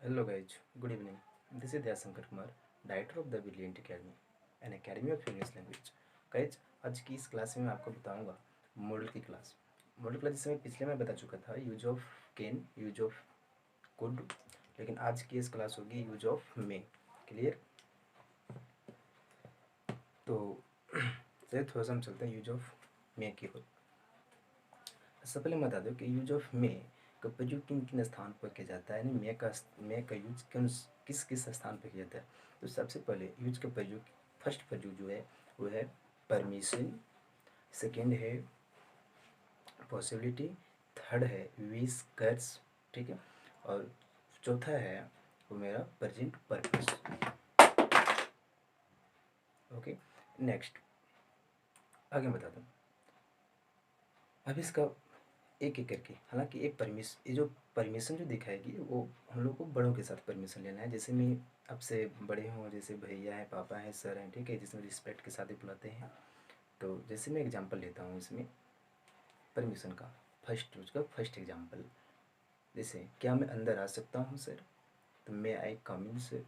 Hello guys, good evening. This is Dyasankar Kumar, director of the Brilliant Academy an academy of English language. Guys आज की इस class में मैं आपको बताऊंगा मॉडल की क्लास। मॉडल क्लास जैसे मैं पिछले में बता चुका था, use of can, use of could, लेकिन आज की इस क्लास होगी यूज ऑफ मे। क्लियर? तो चलिए थोड़ा सा हम चलते हैं यूज ऑफ मे की ओर। सबसे पहले मैं बता दूँ कि यूज ऑफ मे का प्रयोग किन किन स्थान पर किया जाता है, यानी मे का यूज किस किस स्थान पर किया जाता है। तो सबसे पहले यूज का प्रयोग, फर्स्ट प्रयोग जो है वो है परमिशन, सेकेंड है पॉसिबिलिटी, थर्ड है विश कर्स, ठीक है, और चौथा है वो मेरा प्रेजेंट पर्पस। ओके, नेक्स्ट आगे बता दूँ। अब इसका एक एक करके, हालांकि एक ये जो परमिशन जो दिखाएगी वो हम लोग को बड़ों के साथ परमिशन लेना है। जैसे मैं आपसे बड़े हों, जैसे भैया हैं, पापा हैं, सर हैं, ठीक है, जिसमें रिस्पेक्ट के साथ ही बुलाते हैं। तो जैसे मैं एग्जांपल लेता हूँ इसमें परमिशन का, उसका फर्स्ट एग्जांपल, जैसे क्या मैं अंदर आ सकता हूँ सर, तो मे आई कम इन सर।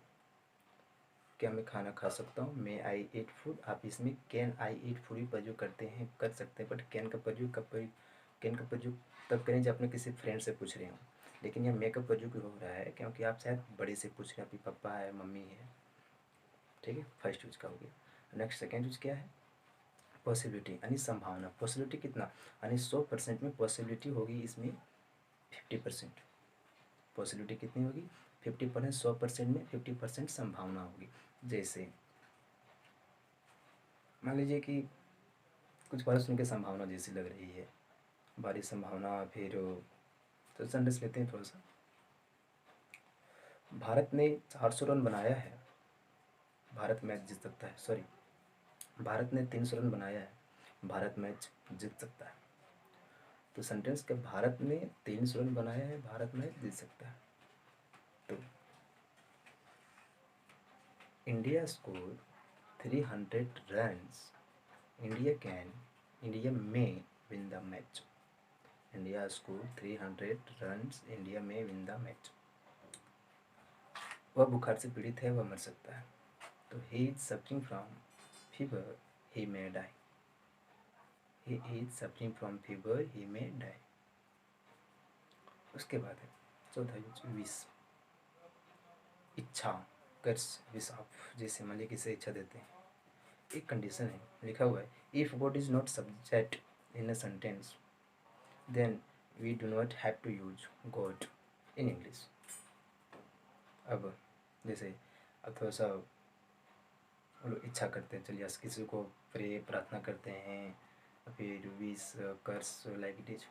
क्या मैं खाना खा सकता हूँ, मे आई ईट फूड। आप इसमें कैन आई ईट फूड भी प्रयोग करते हैं, कर सकते हैं, बट कैन का प्रयोग कैन का प्रयोग तब करें जब अपने किसी फ्रेंड से पूछ रहे हो। लेकिन यह मे का प्रयोग हो रहा है क्योंकि आप शायद बड़े से पूछ रहे हैं, आपके पापा है, मम्मी है, ठीक है, फर्स्ट यूज का हो गया। नेक्स्ट सेकेंड यूज क्या है, पॉसिबिलिटी यानी संभावना। पॉसिबिलिटी कितना, यानी 100% में पॉसिबिलिटी होगी, इसमें 50%। पॉसिबिलिटी कितनी होगी, 50%। 100% में 50% संभावना होगी। जैसे मान लीजिए कि कुछ बात सुन के संभावना जैसी लग रही है, बारिश संभावना, फिर तो सेंटेंस लेते हैं थोड़ा सा। भारत ने 400 रन बनाया है, भारत मैच जीत सकता है, सॉरी, भारत ने 300 रन बनाया है, भारत मैच जीत सकता है। तो सेंटेंस के भारत ने 300 रन बनाया है, भारत मैच जीत सकता है। तो इंडिया स्कोर 300 रन्स, इंडिया में win the match. India score 300 runs, India में विन द मैच। वह बुखार से पीड़ित है, वह मर सकता है। तो he is suffering from fever, he may die. He is suffering from fever, he may die. उसके बाद है चौथा यूज विश, इच्छा, कर्स, विश आप, जैसे मान लीजिए किसे इच्छा देते हैं, एक कंडीशन है, लिखा हुआ है if God is not subject in a sentence then we do not have to use God in English. अब जैसे अब थोड़ा सा हम लोग इच्छा करते हैं, चलिए किसी को प्रार्थना करते हैं, फिर wish curse like it is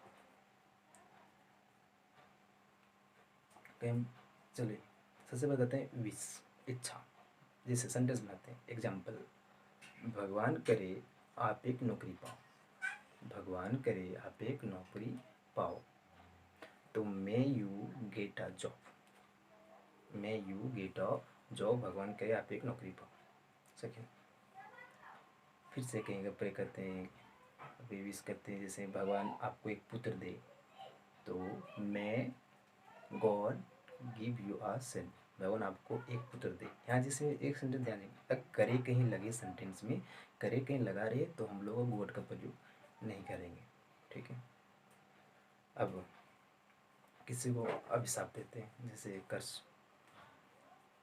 कहीं। चलिए सबसे बताते हैं विश, इच्छा, जैसे सेंटेंस बनाते हैं। एग्जाम्पल, भगवान करे आप एक नौकरी पाओ, भगवान करे आप एक नौकरी पाओ। तो may you get a job, may you get a job, भगवान करे आप एक नौकरी पाओ। सेकेंड, फिर से कहीं प्रे करते हैं, अभी विश करते हैं, जैसे भगवान आपको एक पुत्र दे, तो may God give you a son, भगवान आपको एक पुत्र दे। यहाँ जिसमें एक सेंटेंस ध्यान दें, अगर करे कहीं लगे सेंटेंस में, करे कहीं लगा रहे तो हम लोग गॉड का प्रयोग नहीं करेंगे, ठीक है। अब किसी को अभिशाप देते हैं, जैसे कर्स,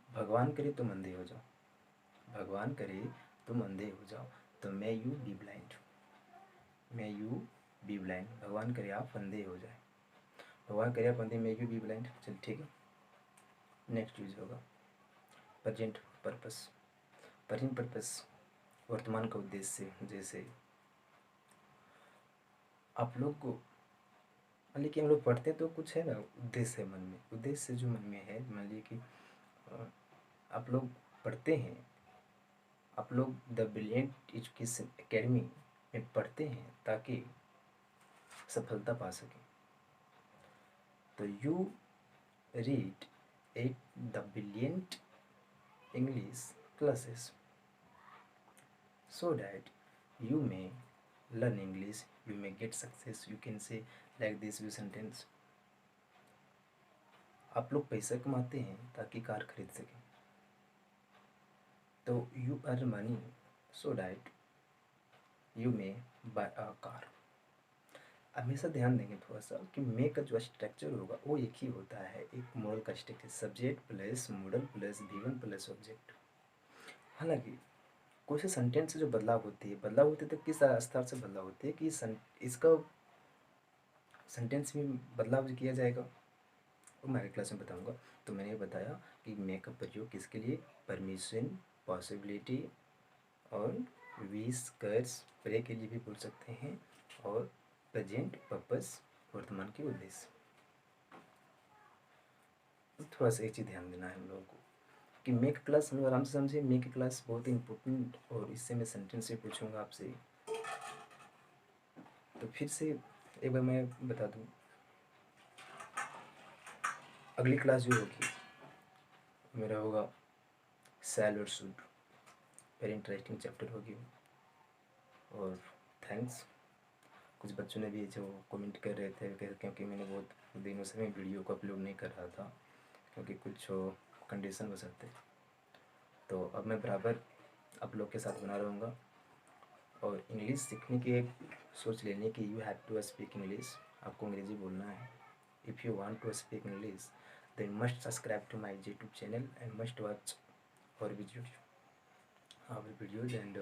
भगवान करे तुम अंधे हो जाओ, भगवान करे तुम अंधे हो जाओ, तो may you be blind, may you be blind, भगवान करे आप अंधे हो जाए, भगवान करे आप अंधे, मे यू बी ब्लाइंड। चल ठीक है। नेक्स्ट यूज होगा प्रेजेंट पर्पस। प्रेजेंट पर्पस वर्तमान का उद्देश्य, जैसे आप लोग को मान लीजिए कि हम लोग पढ़ते तो कुछ है ना उद्देश्य है मन में, उद्देश्य जो मन में है, मान लीजिए कि आप लोग पढ़ते हैं, आप लोग द ब्रिलियंट एजुकेशन एकेडमी में पढ़ते हैं ताकि सफलता पा सकें। तो you read at the brilliant English classes so that you may learn English, you may get success, you can say like this few sentence, आप लोग पैसा कमाते हैं ताकि कार खरीद सकें, तो you earn money so that you may buy a car. हमेशा ध्यान देंगे थोड़ा सा कि मे का जो स्ट्रक्चर होगा वो एक ही होता है, एक मॉडल का structure, subject plus model plus given plus object. हालांकि कुछ सेंटेंस से जो बदलाव होती है तो किस स्तर से बदलाव होती है कि इसका सेंटेंस में बदलाव किया जाएगा, वो मैं अगली क्लास में बताऊंगा। तो मैंने ये बताया कि मे का प्रयोग किसके लिए, परमिशन, पॉसिबिलिटी और विश, कर्ज, प्रे के लिए भी बोल सकते हैं, और प्रेजेंट पर्पस, वर्तमान के उद्देश्य। थोड़ा सा एक चीज़ ध्यान देना है हम लोगों को कि मे की क्लास हम लोग आराम से समझे। मे की क्लास बहुत ही इंपॉर्टेंट, और इससे मैं सेंटेंस से पूछूंगा आपसे। तो फिर से एक बार मैं बता दूं, अगली क्लास जो होगी मेरा होगा शैल और शुड, वेरी इंटरेस्टिंग चैप्टर होगी। और थैंक्स, कुछ बच्चों ने भी जो कमेंट कर रहे थे क्योंकि मैंने बहुत दिनों से मैं वीडियो को अपलोड नहीं कर रहा था क्योंकि कुछ कंडीशन हो सकते, तो अब मैं बराबर आप लोग के साथ बना रहूँगा। और इंग्लिश सीखने की एक सोच लेने की, you have to speak English, आपको अंग्रेजी बोलना है। If you want to speak English then must subscribe to my YouTube channel and must watch our videos and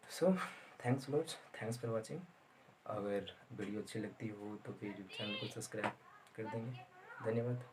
so thanks lot, thanks for watching. अगर वीडियो अच्छी लगती हो तो फिर चैनल को सब्सक्राइब कर देंगे। धन्यवाद।